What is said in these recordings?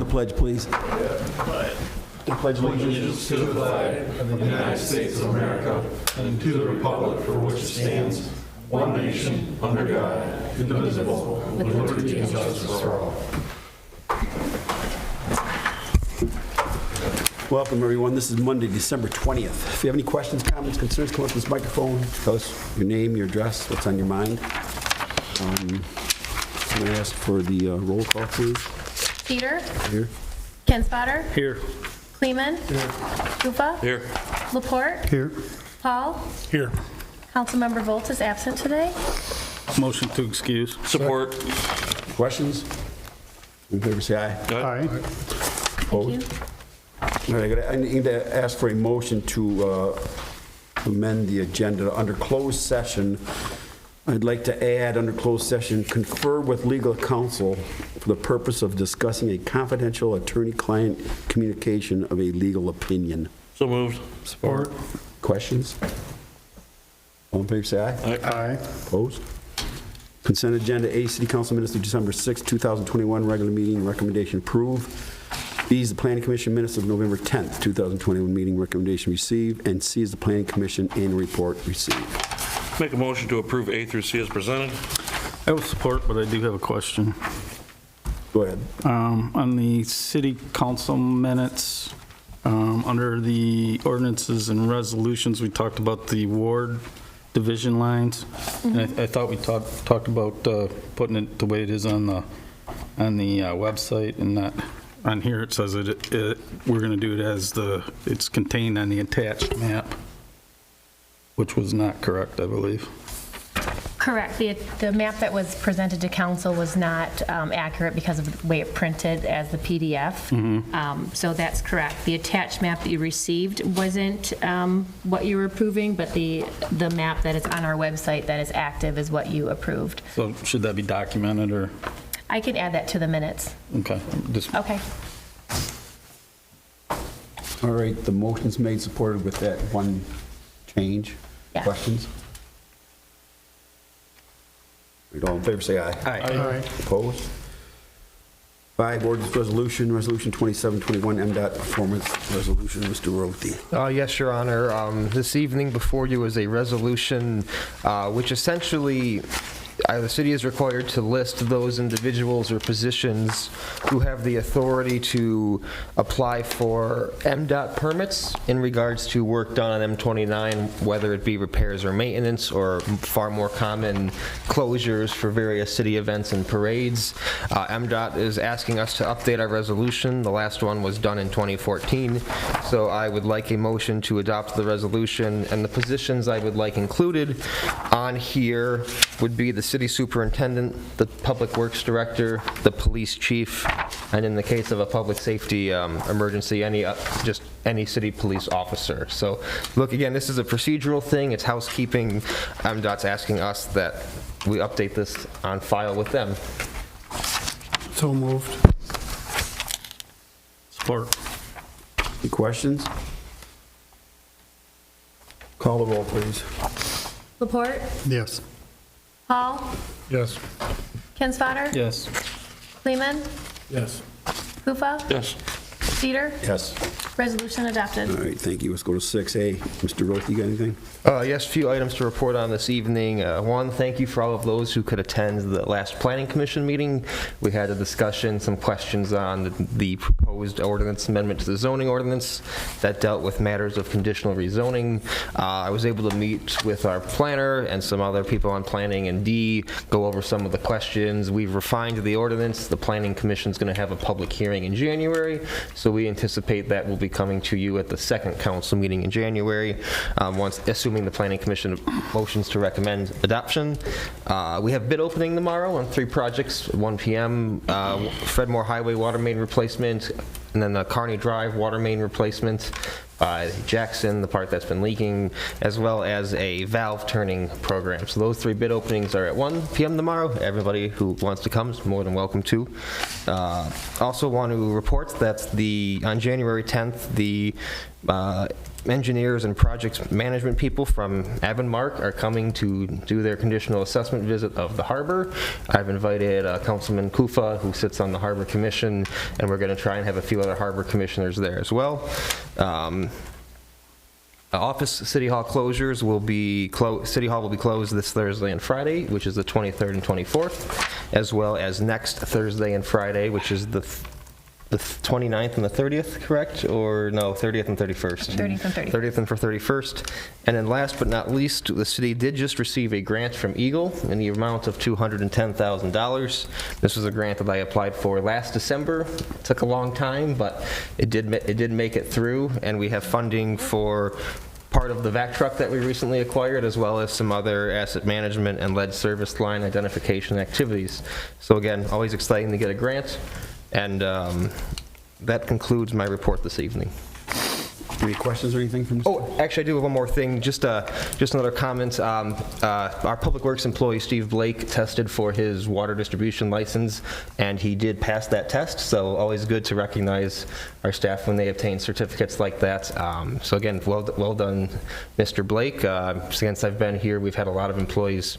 pledge, please. I pledge allegiance to the flag of the United States of America and to the republic for which it stands, one nation, under God, indivisible, with liberty and justice for all. Welcome, everyone. This is Monday, December 20th. If you have any questions, comments, concerns, come up to this microphone. Tell us your name, your address, what's on your mind. I'm going to ask for the roll call, please. Peter? Here. Kenspotter? Here. Kleeman? Here. Kufa? Here. Laporte? Here. Paul? Here. Councilmember Volt is absent today. Motion to excuse. Support. Questions? In favor, say aye. Aye. Thank you. All right, I need to ask for a motion to amend the agenda. Under closed session, I'd like to add under closed session, confer with legal counsel for the purpose of discussing a confidential attorney-client communication of a legal opinion. So moved. Support. Questions? All in favor, say aye. Aye. Opposed? Consent agenda A, City Council minutes of December 6, 2021, regular meeting, recommendation approved. B is the Planning Commission minutes of November 10th, 2021 meeting, recommendation received. And C is the Planning Commission annual report received. Make a motion to approve A through C as presented. I will support, but I do have a question. Go ahead. On the city council minutes, under the ordinances and resolutions, we talked about the ward division lines. And I thought we talked about putting it the way it is on the website, and not on here. It says we're going to do it as it's contained on the attached map, which was not correct, I believe. Correct. The map that was presented to council was not accurate because of the way it printed as the PDF. So that's correct. The attached map that you received wasn't what you were approving, but the map that is on our website that is active is what you approved. So should that be documented, or? I can add that to the minutes. Okay. Okay. All right, the motion's made, supported with that one change. Yeah. Questions? Read all in favor, say aye. Aye. Opposed? 5, ordinance resolution 2721, MDOT performance resolution. Mr. Rothy. Yes, Your Honor. This evening before you is a resolution which essentially the city is required to list those individuals or positions who have the authority to apply for MDOT permits in regards to work done on M29, whether it be repairs or maintenance, or far more common closures for various city events and parades. MDOT is asking us to update our resolution. The last one was done in 2014, so I would like a motion to adopt the resolution, and the positions I would like included on here would be the city superintendent, the public works director, the police chief, and in the case of a public safety emergency, just any city police officer. So look, again, this is a procedural thing. It's housekeeping. MDOT's asking us that we update this on file with them. So moved. Support. Any questions? Call the roll, please. Laporte? Yes. Paul? Yes. Kenspotter? Yes. Kleeman? Yes. Kufa? Yes. Peter? Yes. Resolution adopted. All right, thank you. Let's go to 6A. Mr. Rothy, you got anything? Yes, a few items to report on this evening. One, thank you for all of those who could attend the last Planning Commission meeting. We had a discussion, some questions on the proposed ordinance amendment to the zoning ordinance that dealt with matters of conditional rezoning. I was able to meet with our planner and some other people on planning and D, go over some of the questions. We've refined the ordinance. The Planning Commission is going to have a public hearing in January, so we anticipate that will be coming to you at the second council meeting in January, assuming the Planning Commission motions to recommend adoption. We have bid opening tomorrow on 3 projects at 1 p.m. Fredmore Highway water main replacement, And then the Kearney Drive water main replacement by Jackson, the part that's been leaking, as well as a valve turning program. So those 3 bid openings are at 1 p.m. tomorrow. Everybody who wants to come is more than welcome to. Also want to report that on January 10th, the engineers and project management people from Avonmark are coming to do their conditional assessment visit of the harbor. I've invited Councilman Kufa, who sits on the Harbor Commission, and we're going to try and have a few other harbor commissioners there as well. Office City Hall closures will be City Hall will be closed this Thursday and Friday, which is the 23rd and 24th, as well as next Thursday and Friday, which is the 29th and the 30th, correct? Or no, 30th and 31st? 30th and 31st. 30th and for 31st. And then last but not least, the city did just receive a grant from Eagle in the amount of $210,000. This was a grant that I applied for last December. It took a long time, but it did make it through, and we have funding for part of the vac truck that we recently acquired, as well as some other asset management and lead service line identification activities. So again, always exciting to get a grant. And that concludes my report this evening. Any questions or anything from Mr.? Oh, actually, I do have one more thing. Just another comment. Our Public Works employee, Steve Blake, tested for his water distribution license, and he did pass that test. So always good to recognize our staff when they obtain certificates like that. So again, well done, Mr. Blake. Since I've been here, we've had a lot of employees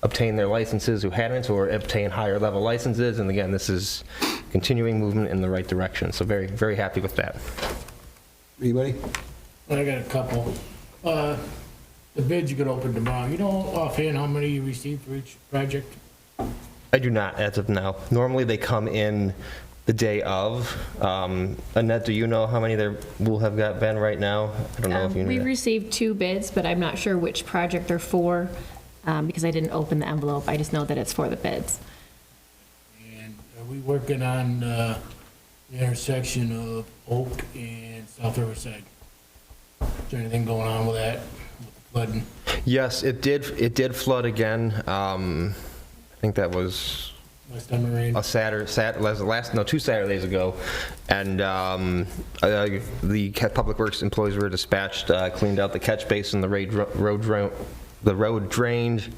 obtain their licenses who hadn't, or obtain higher level licenses. And again, this is continuing movement in the right direction. So very, very happy with that. Anybody? I got a couple. The bids you could open tomorrow, you know offhand how many you received for each project? I do not as of now. Normally they come in the day of. Annette, do you know how many there will have been right now? I don't know if you know. We that. received 2 bids, but I'm not sure which project they're for, because I didn't open the envelope. I just know that it's for the bids. And are we working on the intersection of Oak and South Riverside? Is there anything going on with that, with the flooding? Yes, it did flood again. I think that was Last time it rained? a 2 Saturdays ago, and the Public Works employees were dispatched, cleaned out the catch basin, the road drained.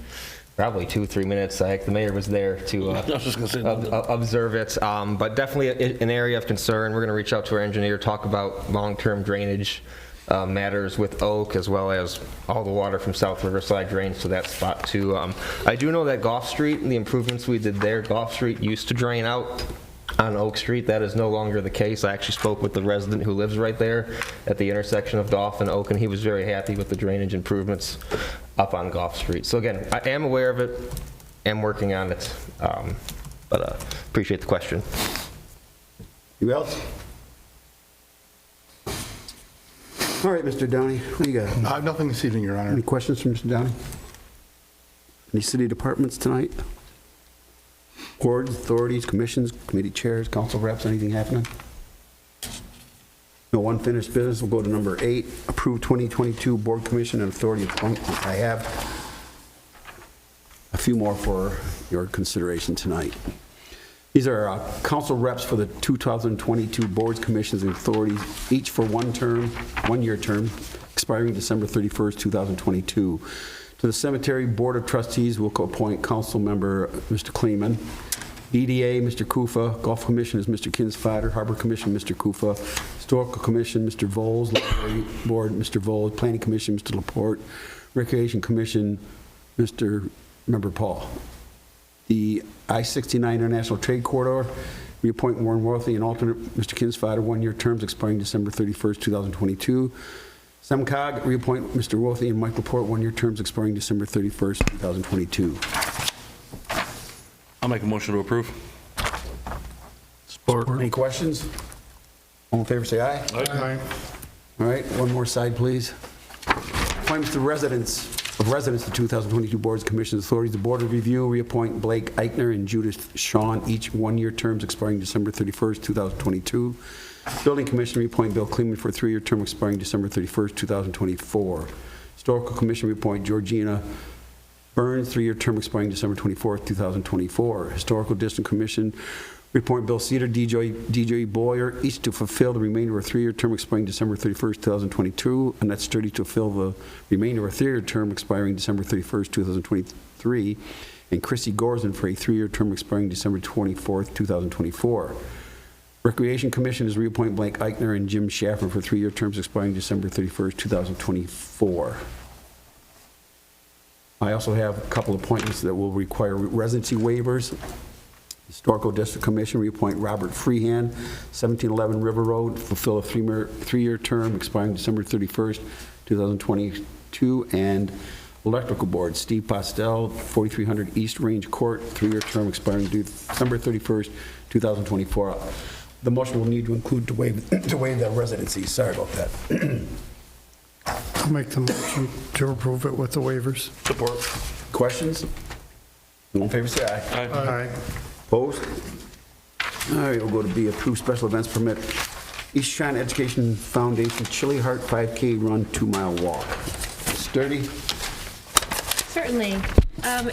Probably 2-3 minutes. The mayor was there to observe it, but definitely an area of concern. We're going to reach out to our engineer, talk about long-term drainage matters with Oak, as well as all the water from South Riverside drains to that spot too. I do know that Gough Street and the improvements we did there, Gough Street used to drain out on Oak Street. That is no longer the case. I actually spoke with the resident who lives right there at the intersection of Gough and Oak, and he was very happy with the drainage improvements up on Gough Street. So again, I am aware of it, am working on it, but appreciate the question. You else? All right, Mr. Downey, what do you got? I have nothing this evening, Your Honor. Any questions from Mr. Downey? Any city departments tonight? Boards, authorities, commissions, committee chairs, council reps, anything happening? No unfinished business. We'll go to number 8, approve 2022 board commission and authority appointment. I have a few more for your consideration tonight. These are council reps for the 2022 boards, commissions, and authorities, each for 1-year term, expiring December 31st, 2022. To the Cemetery Board of Trustees, we'll appoint Council Member Mr. Kleeman. EDA, Mr. Kufa. Golf Commission is Mr. Kinsfader. Harbor Commission, Mr. Kufa. Historical Commission, Mr. Voles. Library Board, Mr. Voles. Planning Commission, Mr. Laporte. Recreation Commission, Mr. Member Paul. The I-69 International Trade Corridor, reappoint Warren Worthy and alternate Mr. Kinsfader, 1-year terms expiring December 31st, 2022. SEMCOG, reappoint Mr. Worthy and Mike Laporte, 1-year terms expiring December 31st, 2022. I'll make a motion to approve. Support. Any questions? All in favor, say aye. Aye. All right, one more side, please. Appointments to residents of 2022 boards, commissions, authorities. The Board of Review, reappoint Blake Eichner and Judith Shawn, each 1-year terms expiring December 31st, 2022. Building Commission, reappoint Bill Kleeman for a 3-year term expiring December 31st, 2024. Historical Commission, reappoint Georgina Burns, 3-year term expiring December 24th, 2024. Historical District Commission, Reappoint Bill Cedar, DJ Boyer, each to fulfill the remainder of a 3-year term expiring December 31st, 2022, and that's Sturdy to fill the remainder of a 3-year term expiring December 31st, 2023, and Chrissy Gorson for a 3-year term expiring December 24th, 2024. Recreation Commission is reappoint Blake Eichner and Jim Schaffner for 3-year terms expiring December 31st, 2024. I also have a couple appointments that will require residency waivers. Historical District Commission, reappoint Robert Freehand, 1711 River Road, fulfill a 3-year term expiring December 31st, 2022. And Electrical Board, Steve Postel, 4300 East Range Court, 3-year term expiring December 31st, 2024. The motion will need to include to waive the residency. Sorry about that. I'll make the motion to approve it with the waivers. Support. Questions? All in favor, say aye. Aye. Opposed? All right, we'll go to B, approve special events permit. East China Education Foundation Chili Heart 5K Run 2-mile walk. Sturdy? Certainly.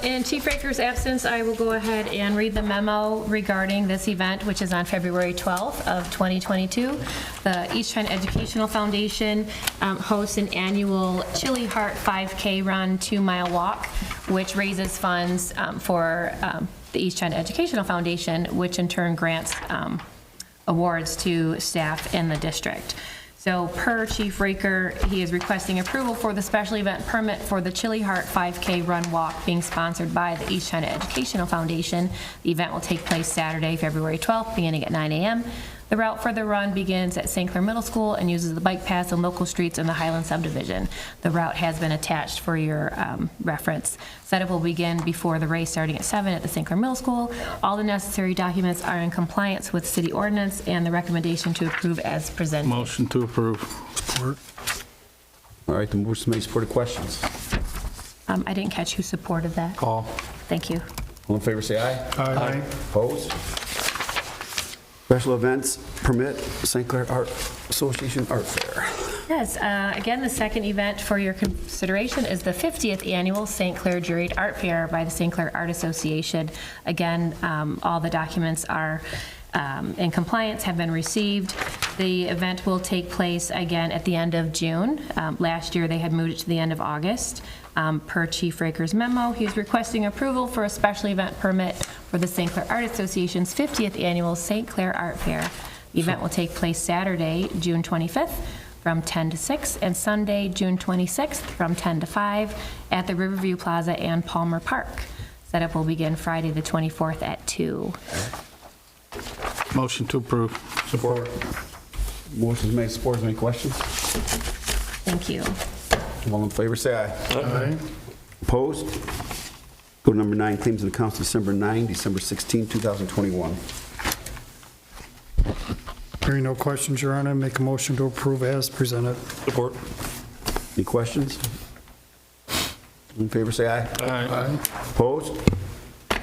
In Chief Raker's absence, I will go ahead and read the memo regarding this event, which is on February 12th of 2022. The East China Educational Foundation hosts an annual Chili Heart 5K Run 2-mile walk, which raises funds for the East China Educational Foundation, which in turn grants awards to staff in the district. So per Chief Raker, he is requesting approval for the special event permit for the Chili Heart 5K Run Walk being sponsored by the East China Educational Foundation. The event will take place Saturday, February 12th, beginning at 9 a.m. The route for the run begins at Sinclair Middle School and uses the bike paths and local streets in the Highland subdivision. The route has been attached for your reference. Setup will begin before the race starting at 7 at the Sinclair Middle School. All the necessary documents are in compliance with city ordinance and the recommendation to approve as presented. Motion to approve. Support. All right, the motion made, supported. Questions? I didn't catch who supported that. Paul. Thank you. All in favor, say aye. Aye. Opposed? Special events permit, St. Clair Art Association Art Fair. Yes, again, the second event for your consideration is the 50th annual St. Clair Juried Art Fair by the St. Clair Art Association. Again, all the documents are in compliance, have been received. The event will take place again at the end of June. Last year, they had moved it to the end of August. Per Chief Raker's memo, he is requesting approval for a special event permit for the St. Clair Art Association's 50th annual St. Clair Art Fair. The event will take place Saturday, June 25th from 10 to 6, and Sunday, June 26th from 10 to 5 at the Riverview Plaza and Palmer Park. Setup will begin Friday the 24th at 2. Motion to approve. Support. Motion's made, supported. Any questions? Thank you. All in favor, say aye. Aye. Opposed? Go to number 9, claims of the council, December 9, December 16, 2021. Hearing no questions, Your Honor, make a motion to approve as presented. Support. Any questions? All in favor, say aye. Aye. Opposed?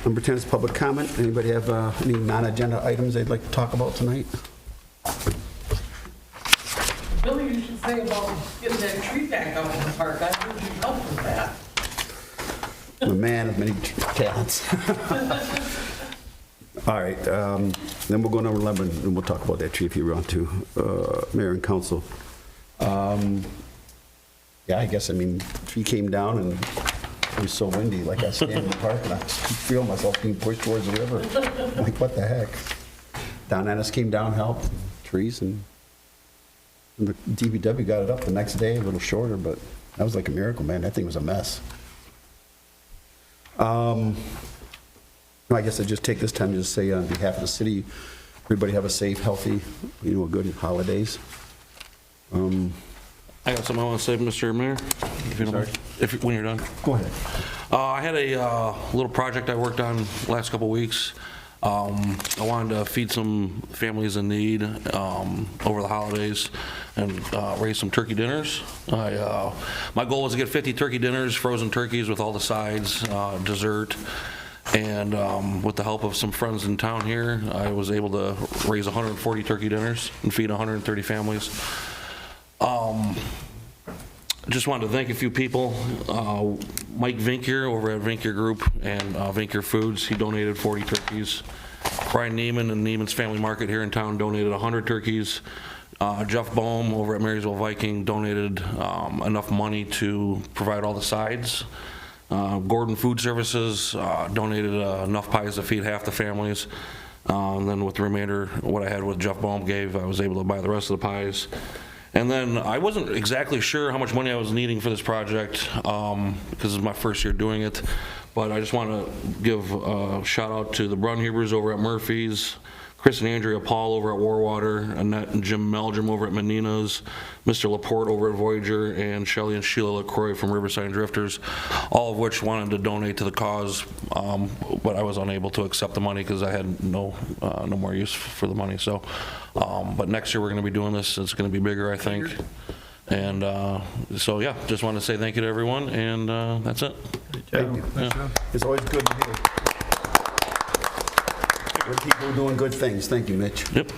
Number 10 is public comment. Anybody have any non-agenda items they'd like to talk about tonight? Billy, you should say about getting that tree back up in the park. I heard you help with that. I'm a man of many talents. All right, then we'll go to number 11, and we'll talk about that tree if you want to, Mayor and Council. Yeah, I guess, the tree came down and it was so windy, like I was standing in the park and I feel myself being pushed towards the river. I'm like, what the heck? Down on us came down, helped, trees, and the DPW got it up the next day, a little shorter, but that was like a miracle, man. That thing was a mess. I guess I'd just take this time to just say on behalf of the city, everybody have a safe, healthy, a good holidays. I got something I want to say, Mr. Mayor, if you don't mind. When you're done. Go ahead. I had a little project I worked on last couple weeks. I wanted to feed some families in need over the holidays and raise some turkey dinners. My goal was to get 50 turkey dinners, frozen turkeys with all the sides, dessert, and with the help of some friends in town here, I was able to raise 140 turkey dinners and feed 130 families. Just wanted to thank a few people. Mike Vinkier over at Vinkier Group and Vinkier Foods, he donated 40 turkeys. Brian Neiman and Neiman's Family Market here in town donated 100 turkeys. Jeff Boehm over at Marysville Viking donated enough money to provide all the sides. Gordon Food Services donated enough pies to feed half the families. And then with the remainder, what I had with Jeff Boehm gave, I was able to buy the rest of the pies. And then I wasn't exactly sure how much money I was needing for this project because this is my first year doing it. But I just want to give a shout out to the Brunhebers over at Murphy's, Chris and Andrea Paul over at Warwater, Annette and Jim Meldrum over at Menina's, Mr. Laporte over at Voyager, and Shelley and Sheila LaCroix from Riverside Drifters, all of which wanted to donate to the cause, but I was unable to accept the money because I had no more use for the money. So, but next year we're going to be doing this. It's going to be bigger, I think. And so, yeah, just want to say thank you to everyone, and that's it. Thank you. Yeah. It's always good to hear. Good people doing good things. Thank you, Mitch. Yep.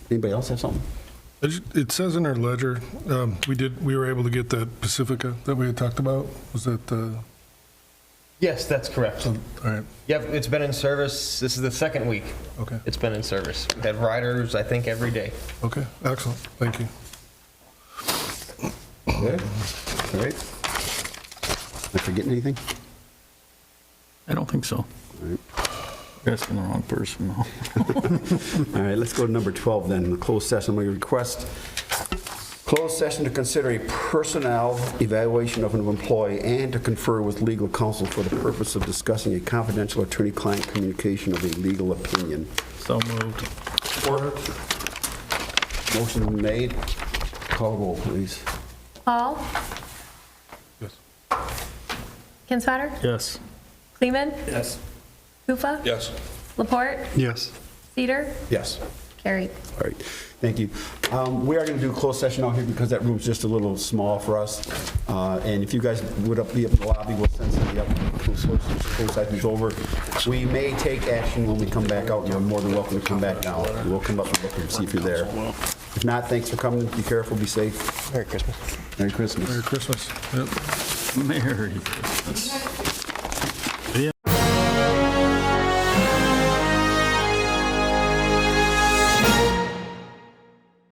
Anybody else have something? It says in our ledger, we were able to get that Pacifica that we had talked about. Was that, Yes, that's correct. all right, Yep, it's been in service. This is the second week okay, it's been in service. We've had riders, I think, every day. okay, excellent, thank you. Good. All right. Am I forgetting anything? I don't think so. You're asking the wrong person, though. All right, let's go to number 12 then, the closed session. My request, closed session to consider a personnel evaluation of an employee and to confer with legal counsel for the purpose of discussing a confidential attorney-client communication of a legal opinion. So moved. Motion made. Call roll, please. Paul? Yes. Kinswatter? Yes. Kleeman? Yes. Kufa? Yes. Laporte? Yes. Cedar? Yes. Carried. All right, thank you. We are going to do a closed session out here because that room's just a little small for us. And if you guys would be up in the lobby, we'll send somebody up. Closed session's over. We may take action when we come back out. You're more than welcome to come back now. We'll come up and look and see if you're there. If not, thanks for coming. Be careful, be safe. Merry Christmas. Merry Christmas. Merry Christmas. Yep. Merry Christmas.